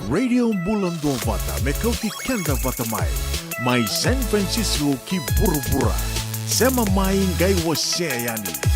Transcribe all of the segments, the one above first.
Radio Bulan Dua Vata, Mekauti Kenda Vata Mai San Francisco ki Burubura, Sema Mai Ngai Waseayani.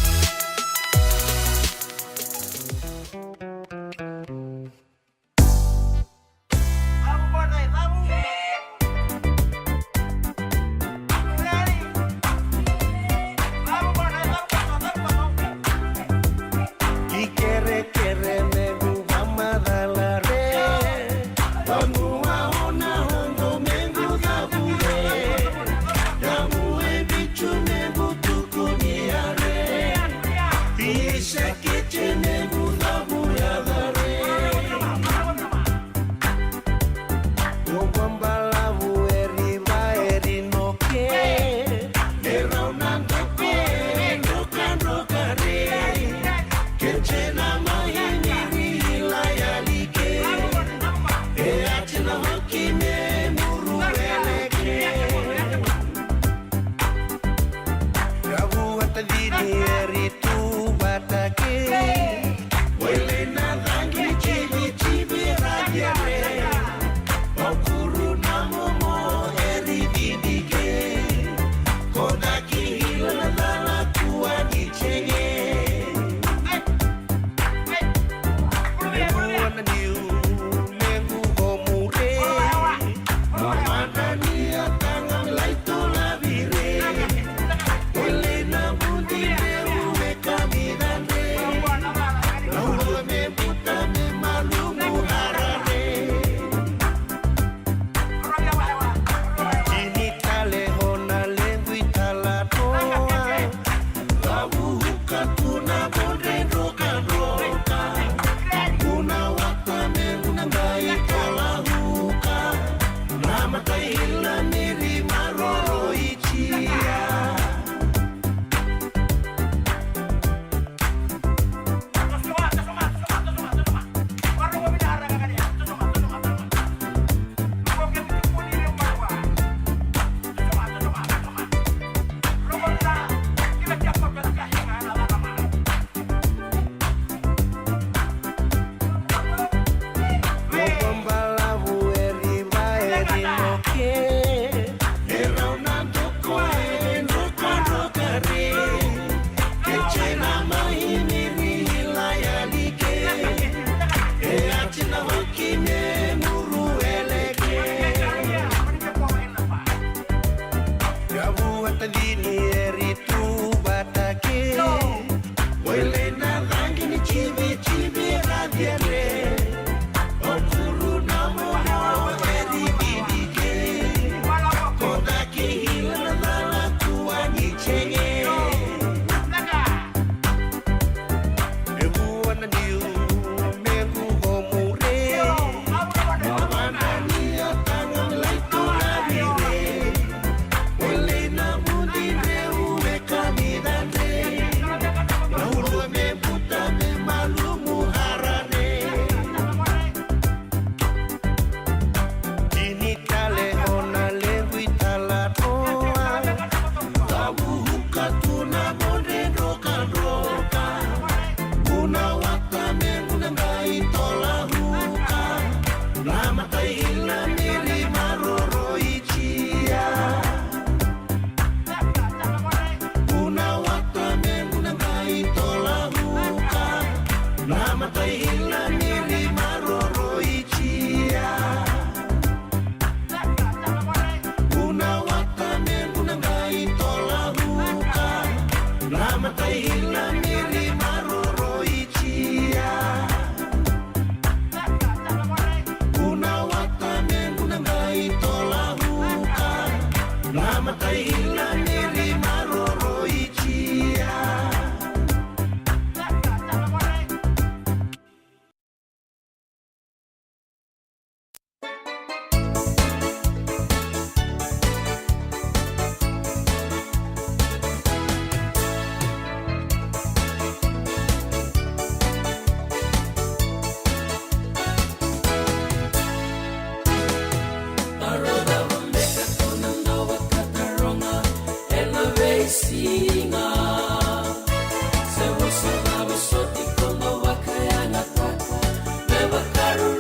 Never carry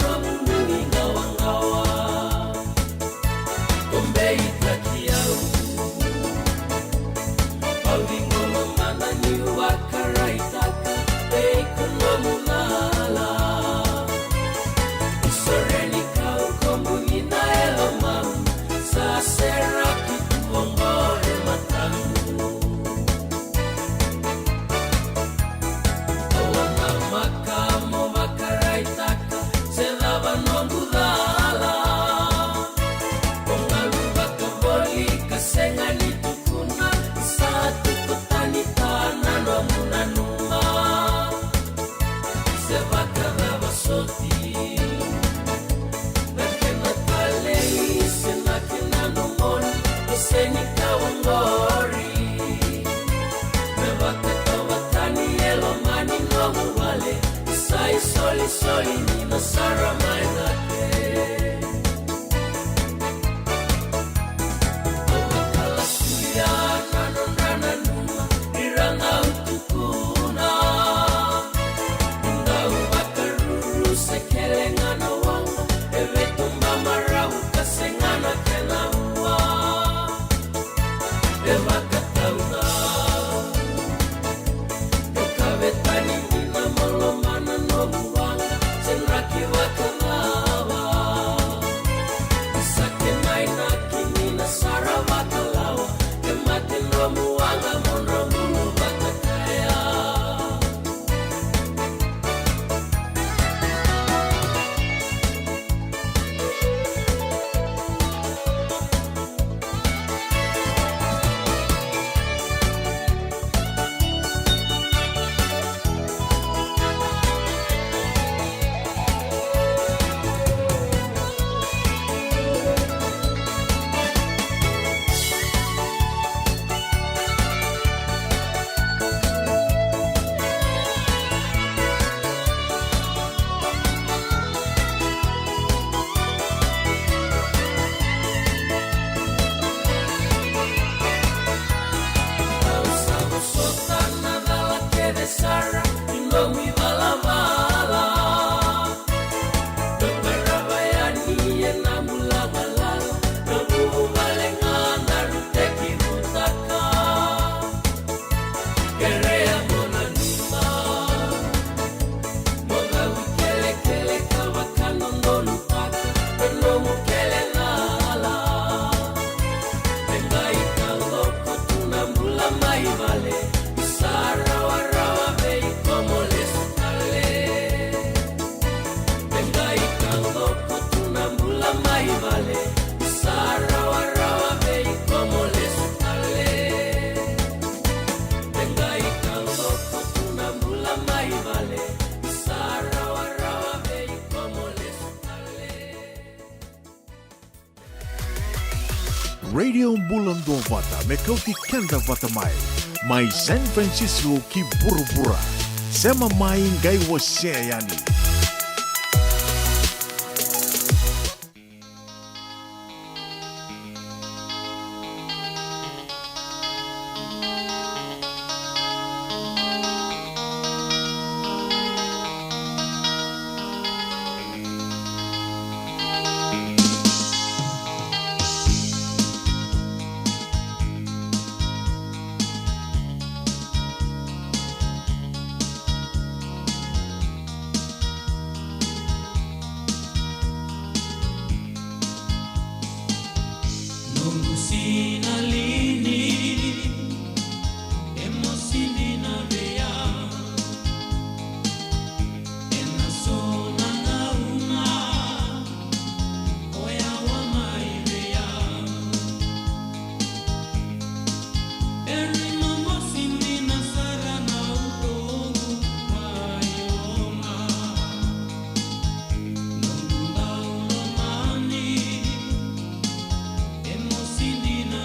no Soli nina sara mainake Awakala suya nanonana numa Iranga utukuna Inga ubakaruru sekele ngana wanga Ewe tumba marahu kasengana kena uwa Eva katauna Yokabetani nina molomana nomu Senraki wakalawa Isake maina kimina sara wakalawa Kemate nomu wanga monro mulu watakaya Sara, no mi bala bala. Dokaraba ya ni na mula balala. Nabu balenga naruteki mutaka. Kerea mona nima. Moga wikele kele kawakano no lutaka. No mukele nala. Benga ikaloko tunambula mai vale. Sara warawa bei como les sale Venga y cango tunambula mai vale Sara warawa bei como les sale Venga y cango tunambula mai vale Sara warawa bei como les sale Radio Bulando Vata Mekauti Kenda Vata Mai Mai San Francisco ki Burubura Sema mai ngai waseyani Emosindina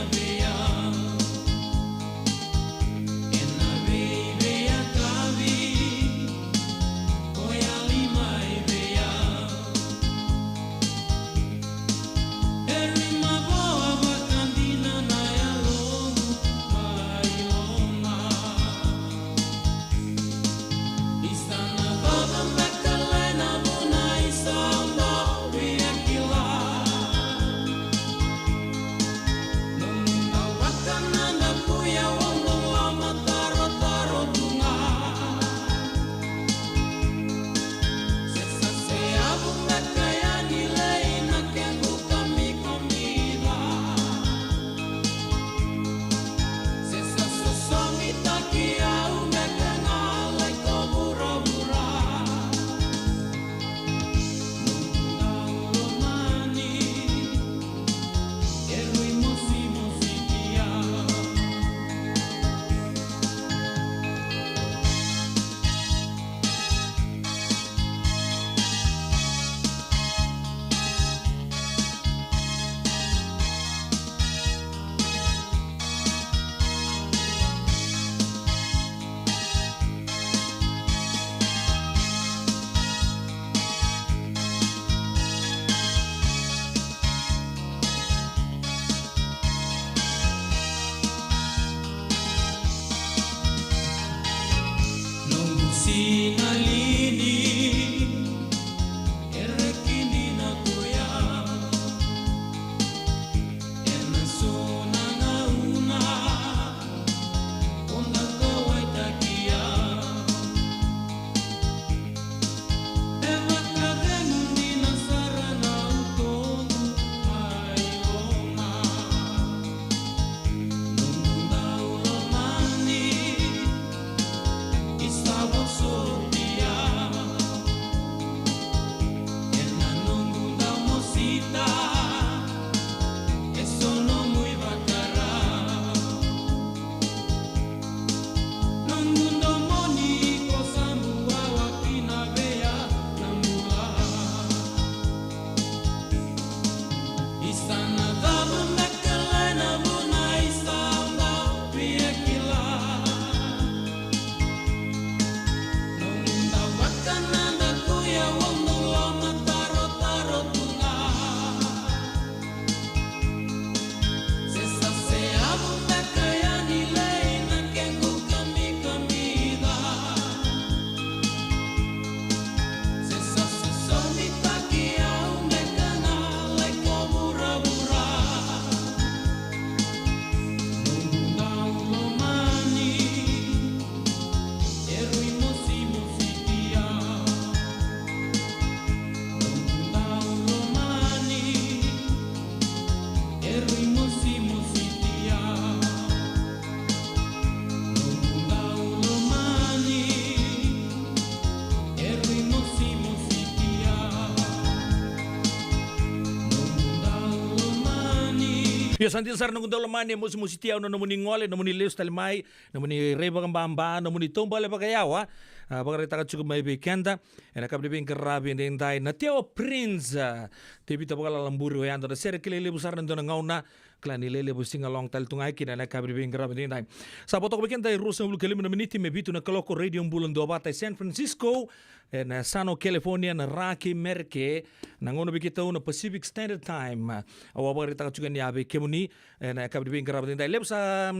Ya santi sar nung dolamani mo musitiaw na namuni ngole namuni leus talimay namuni reba kambamba namuni tomba le bagayawa bagarita ka cukup may bekenda ena kabri bin karabi ndai na teo prince tebi ta bagala lamburu ya ndo ser kelele busar ndo ngauna klani lele businga long tal tungai kina na kabri bin karabi ndai saboto ko bekenda rusa bulu kelime na miniti me bitu na kaloko radio bulan do bata San Francisco na Sano California na Rocky Merke na ngono bikita na Pacific Standard Time awa bagarita ka cukup ni abe kemuni na kabri bin karabi ndai lebsa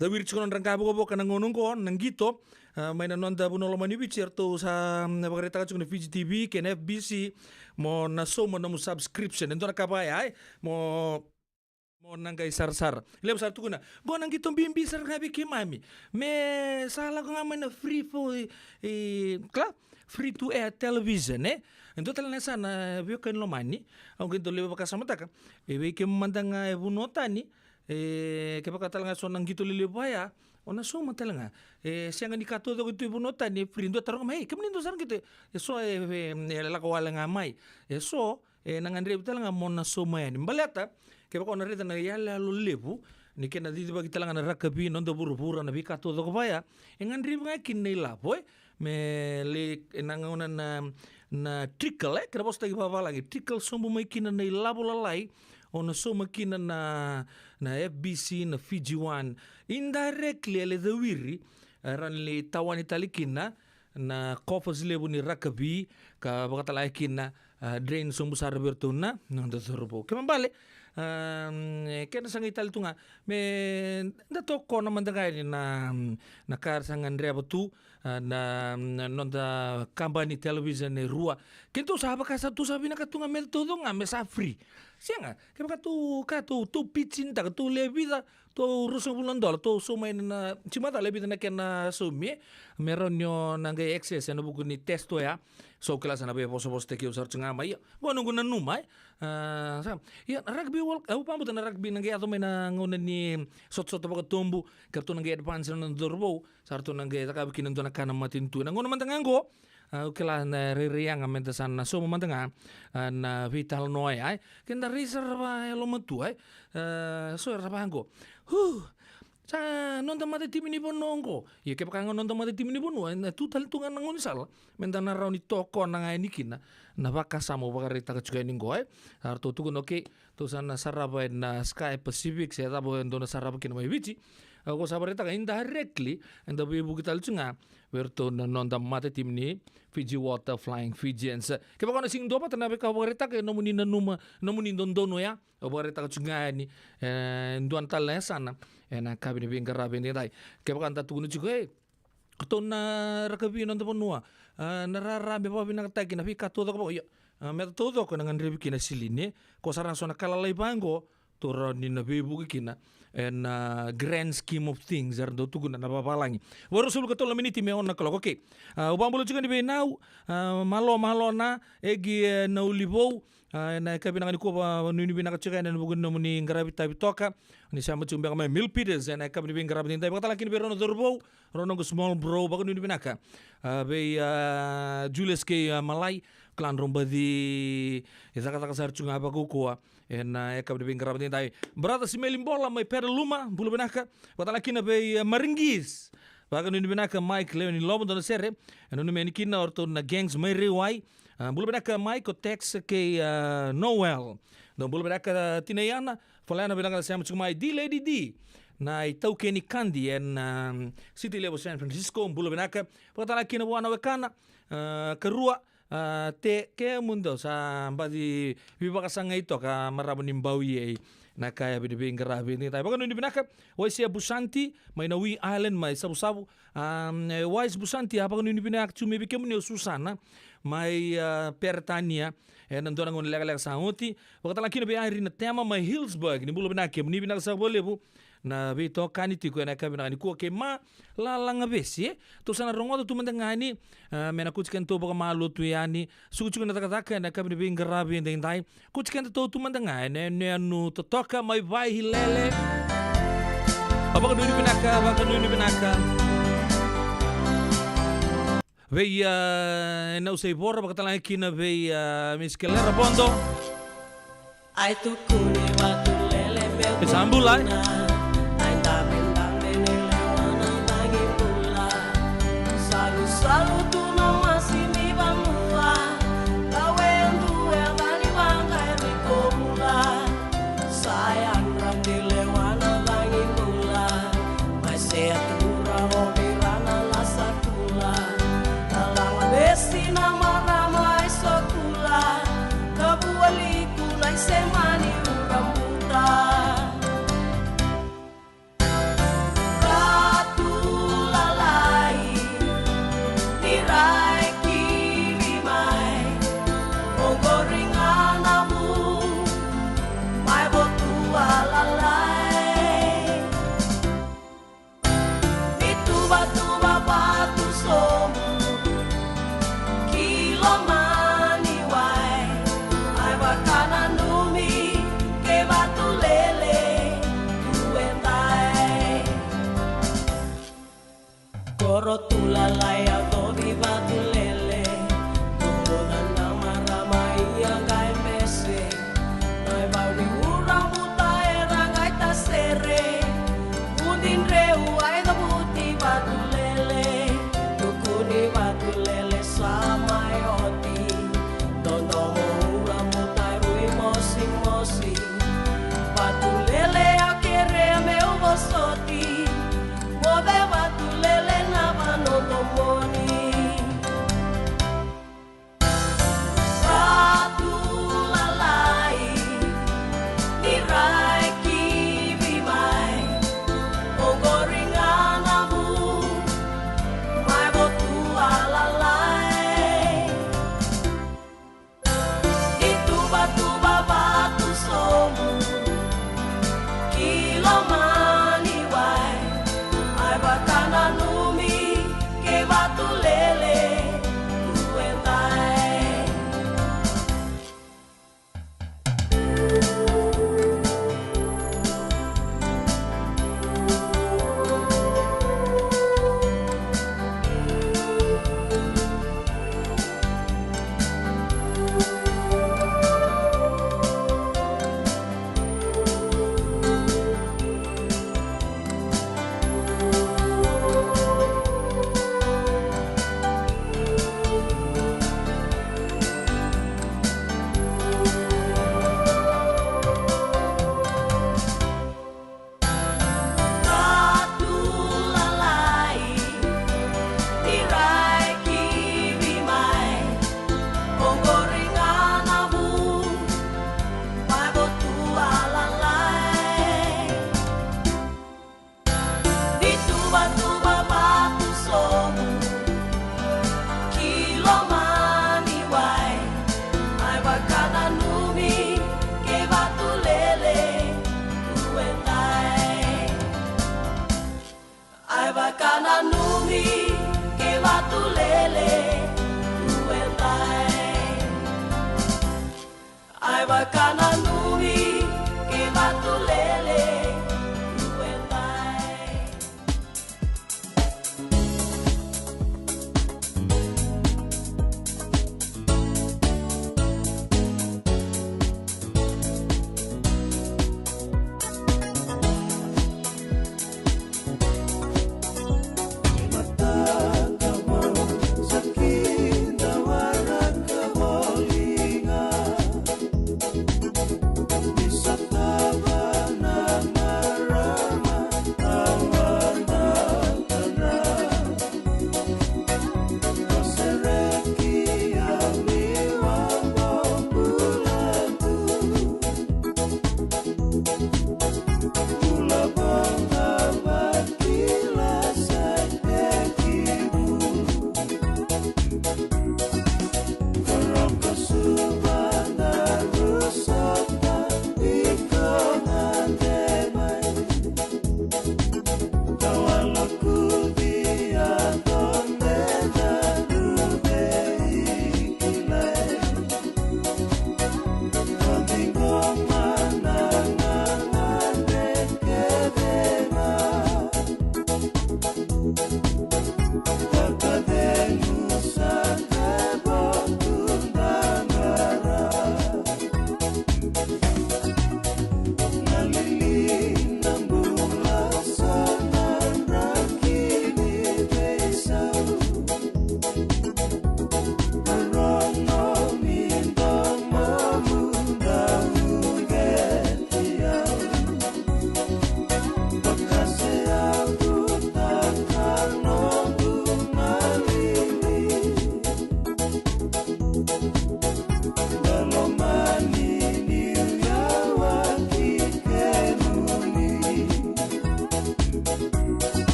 Dawir chikonon rangkabo ko kanang ngonong ko nang gito may nanonda bunolo manibicher to sa bagarita ka chukon Fiji TV ken FBC mo naso mo na mo subscription endo nakabaya ay mo nang kay sar lem sar tukuna go nang gitong bimbi sar ngabi kimami me sala ko nga man na free for free to air television endo tala na sana vio kan lomani ang ginto leba ka samata ka ewe ke mandang bunotani kaya talaga so nang gito lilibaya o na so talaga siya nga ni kato do ito ibunotan ni frindo tarong may kamnindo san gitu so lalakawala nga may so nangandrib talaga mo na so may balata kaya ko narita na yala lulibu ni kena dito ba kita lang na rakabi non do buru-buru na bikato do kabaya ngandrib nga kinila boy me le nanguna na trickle kaya basta ibaba lagi trickle sumbu may kinanay labo lalay o na so makina na FBC na Fiji One indirectly ale dawiri ran li tawan italikin na kofas lebu ni rakabi ka bakatalaikin na drain sumbu sa Roberto na nang datorbo kemambale kena sang ital tu nga me dato ko naman dagay na nakar sang Andrea Batu na nonda company television ni Rua kinto sahaba ka sa tu sabi na katunga metodo nga me sa free siya nga kaya ka tu pitsin ta tu lebida tu rusong bulan dolar tu sumay na cimata lebida na kena sumi meron yo nangay excess ano buku ni testo ya so kelas na be poso te kyo sar tsinga mai bo nunggu na numai ya rugby world pambo na rugby nangay ato may nangunan ni sot ba tumbu kartu nangay advance na dorbo sarto nangay takabikin ndo na kanang matintu nangunan man tangango ukila na ririang amenta sana so mamantanga na vital noy ay kenda reserva lo matu ay so rabango sa nonton mate tim ni bonongo ye ke pakango nonton mate tim ni bonu na tu tal tungan nangon sal menta na rauni toko na ngai nikina na baka samo bagarita ka chuga ningo ay arto tu kono ke to sana saraba na Sky Pacific se tabo ndona saraba kina mai bici ako sabarita ka indirectly and the bibu kita lunga werto na nonda mate tim ni Fiji Water Flying Fijians ke pa kono sing dopa tanabe ka bagarita ka nomuni na numa nomuni dondono ya bagarita ka chunga ni nduan tal na sana na kabini bingarabe ni dai ke pa kanta tuno juga to na rakabi nonda ponua nararabe pa binakataki na fika todo ko ya meta todo ko nangan rebi kina siline ko sarang sona kalalay bango to ni na bibu kina and grand scheme of things ardo tugun na nababalangi waro sul ko to miniti me on na kalo okay ubambulo juga ni benau malo na egi na ulibou na kabinangan ko ba nuni binakatsika na bugun no ni ngarabi tabi toka ni sama chumbe kama Mil Peters na kabini bingarabi tin tabi katalakin be rono dorbo rono go small bro ba nuni binaka be Julius ke Malay klan romba di kata sar chunga ba ko na kabini bingarabi tin tabi brada si melimbola mai perluma bulu binaka katalakin be Maringis baga nuni binaka Mike Leoni Lobo don serre nuni menikina orto na gangs mai rewai bulu benaka Mike text ke Noel don bulu benaka tinayana falana benaka sama cuma di lady di na itau ke ni Candy en city level San Francisco bulu benaka patala kina wana wekana kerua te ke mundo sa badi bibaka sanga ito ka marabo nimbawi na kaya binibing garabi ni tayo. Baga nung binaka, Wais Busanti, may Nawi Island, may sabu-sabu. Wais Busanti, habang nung binaka, chumibigyan mo niyo Susana, may Pertania, nandun ang unalaga-laga sa Amuti. Baga talang kinabayari na tema, may Hillsburg, ni Bulo binaka, ni binaka sa Bolebu, na bito kaniti ko na kabi na ko ke ma lalang abesi to sana rongo to tumanda ngani mena kuchkan to baka malutu yani suchu na takataka na kabi bin garabi ndai ndai kuchkan to tumanda ngani ne anu to toka mai vai hilele abaka duni binaka veia na usei borra baka tala kina veia miskelera bondo Ai tu kuni batu lele meu Sambul ay. Ai dame nele wana tangi pula Salu tu no masih mi bamua Kawe ndu e bani bangkai riko mula Sayang ram dile wana tangi pula Mai se atura o virana la sakula Talang besi na marama isokula Kabualiku nai semani urambuta Ratu lalai Nirai kiri mai Ongoringanamu Mai botua lalai Ituba batu somu Kilo mani wai Ai wakana numi Ke batu lele Kuentai Koro tulalai Adobi batu lele Tumunan nama ramai Yang gai mese Nai bauri urang buta Era gai tasere Undin reu Ai dabuti batu lele Tukuni batu lele Samai oti Donomo urang buta Rui mosi Batu lele akere meu bosoti Move batu lele na manotomoni Batu lalai Nirai kiwi mai Ongoringanamu Mai botua lalai Ituba batu somu Kilo mani wai Ai bakana numi Ke batu lele Kuentai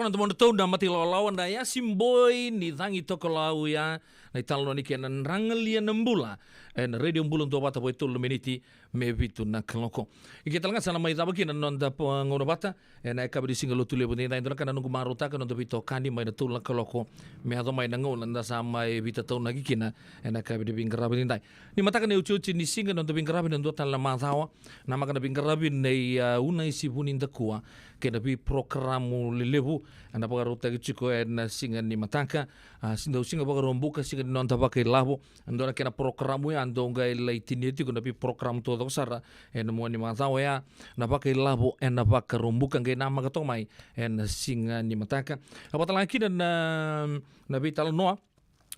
Toko na tumondo tau na matilolawan na ya simboy ni tangi toko lau ya na italo ni kenan rangalia nambula en radio mbulun to bata boy tul meniti me vitu na kloko. Iki talanga sana mai tabaki na nonda ngono bata en ai kabri singalo tule bote na indona kana nungu maruta kana nonda vito kani mai na tul na kloko me ado mai na ngona nda sama e vita tau na gikina en ai kabri bingarabi ndai. Ni mataka ne uchi ni singa nonda bingarabi ndo tan la mathawa na makana bingarabi nei una isi buninda kuwa kena bi programu lelevu anda pagaruta gichiko en singa ni mataka sinda singa pagarombuka singa ni nonta pakai labo andona kena programu ya andonga ilaitini itu kuna bi program to sara en mo ni mathawa ya na pakai labo en na pagarombuka ngai nama katomai en singa ni mataka apatala kina na bi talnoa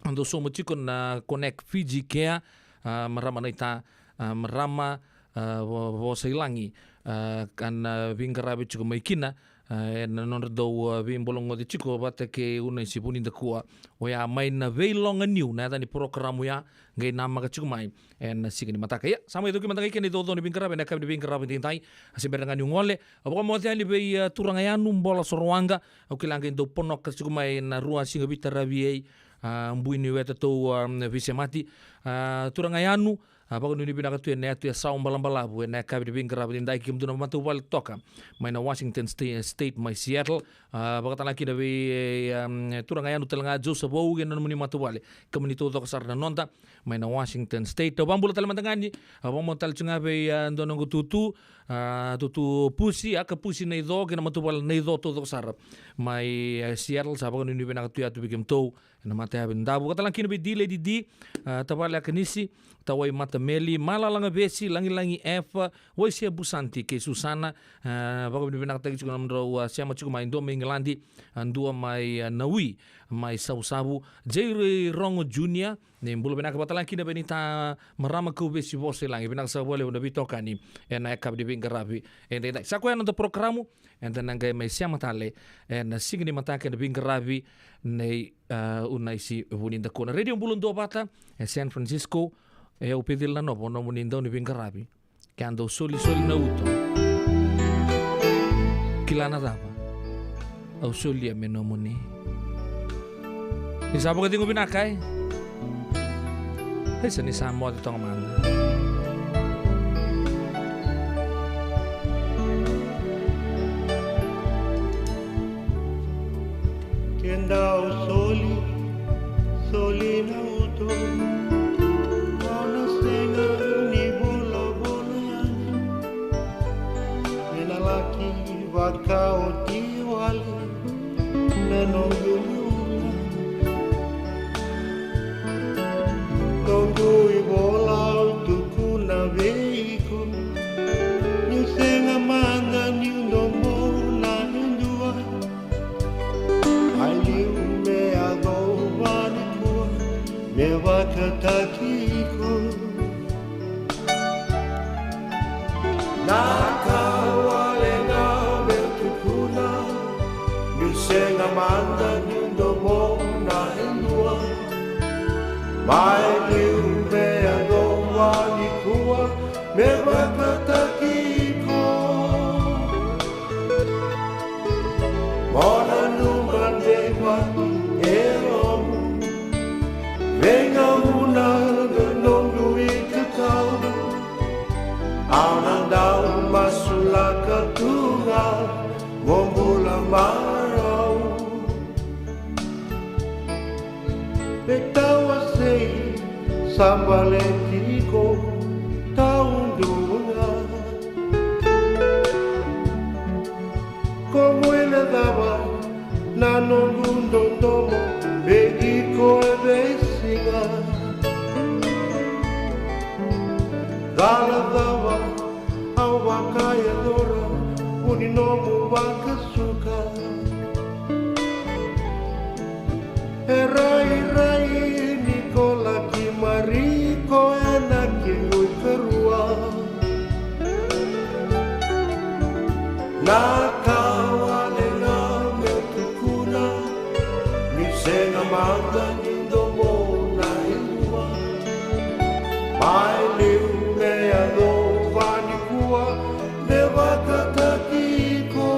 ando somo chiko na connect Fiji Care marama naita marama vosailangi kan vingarabe chuko maikina na non do vimbolongo de chuko bata ke una sipuni de kuwa o ya mai na veilonga new na tani programu ya ngai nama ka chuko mai en sigini mataka ya sama itu ki mataka ke ni do ni vingarabe na ka ni vingarabe tintai asiberanga ni ngole abo mo tani be turanga ya numbola sorwanga o kilanga do ponok ka chuko mai na rua singa bitarabi mbuini weta to visemati turanga yanu Apakah ni pinaka tu ene tu saum balambalabu ene kabi bingkara bindai kim tu nama tu wal toka maina Washington State mai Seattle apakah tanah kita be turang ayanu telanga Joseph Bow gen muni matu wale kemuni tu toka sarna nonta maina Washington State to bambula telah mantangani abang tal cunga be ndonongu tutu pusi aka pusi nei do gen matu wal nei do tu toka sar mai Seattle apakah ni pinaka tu atu bikim to na mata bendabu katalang kini be dile di tabale kanisi tawai mata meli malalanga besi langi F wai sia busanti ke Susana baka binak tagi juga namro sia machu mai ndo menglandi andua mai nawi mai sabu Jerry Rongo Junior ne bulu benak batalang kina benita marama ku besi bose langi benak sa boleh udah bitokani ena kab di bingarabi ende sakwa no programu ende nangai mai sia matale en signi matake de bingarabi nei unaisi vuninda kona radio bulun do bata San Francisco o pedilla no bono muninda ni bingarabi che ando soli na uto kilana dava au soli a menomoni isabo ka tingo binakai esa ni samo de tong manda Kendao soli na uto Ona senga ni bola Nenalaki wakao tiwali Nenongu Nongu ibola tukuna veiko Ni senga manga ni ndombo na ndua Me wakatakiko Nakawalenga betukuna Nusenga manda nyundomo na endua Mai liume adowa nikua Me wakatakiko Mona numande waki elomu Venga una nondu ikatau Anandau masulaka tunga Wombula marau Betawa sei sambalentiko taundunga Como ele dava na nondondomo Begiko ebesinga Galadava au wakaya dora Uninomu wakasuka Rai Nikola Kimariko enaki uikarua Nakawalenga metukuna Nisenga manga nindomo na ilua Mai liu mea do vanikua Ne wakatakiko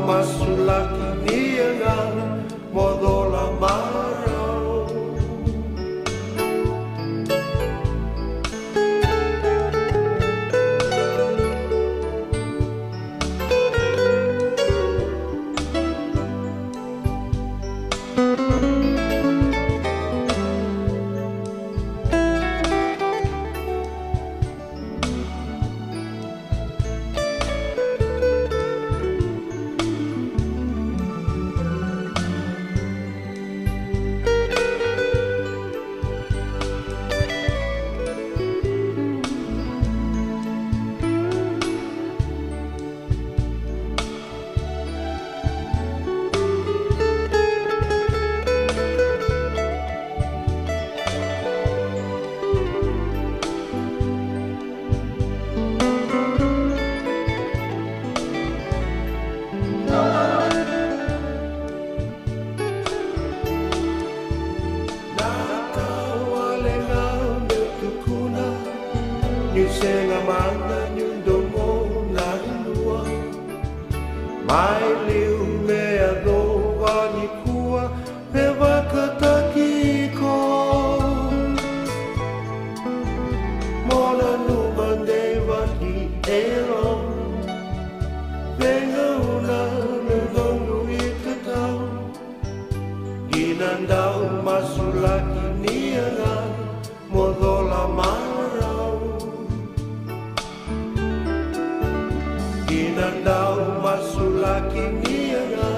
masulaki nianga modola marau. Ni senga mana nyundo mo na inua mai liu mea do wani kua pe wakataki ko mona numa de waki ero venga una nungongu ikatau ginandau masulaki nianga modola marau. Inandau masulaki nianga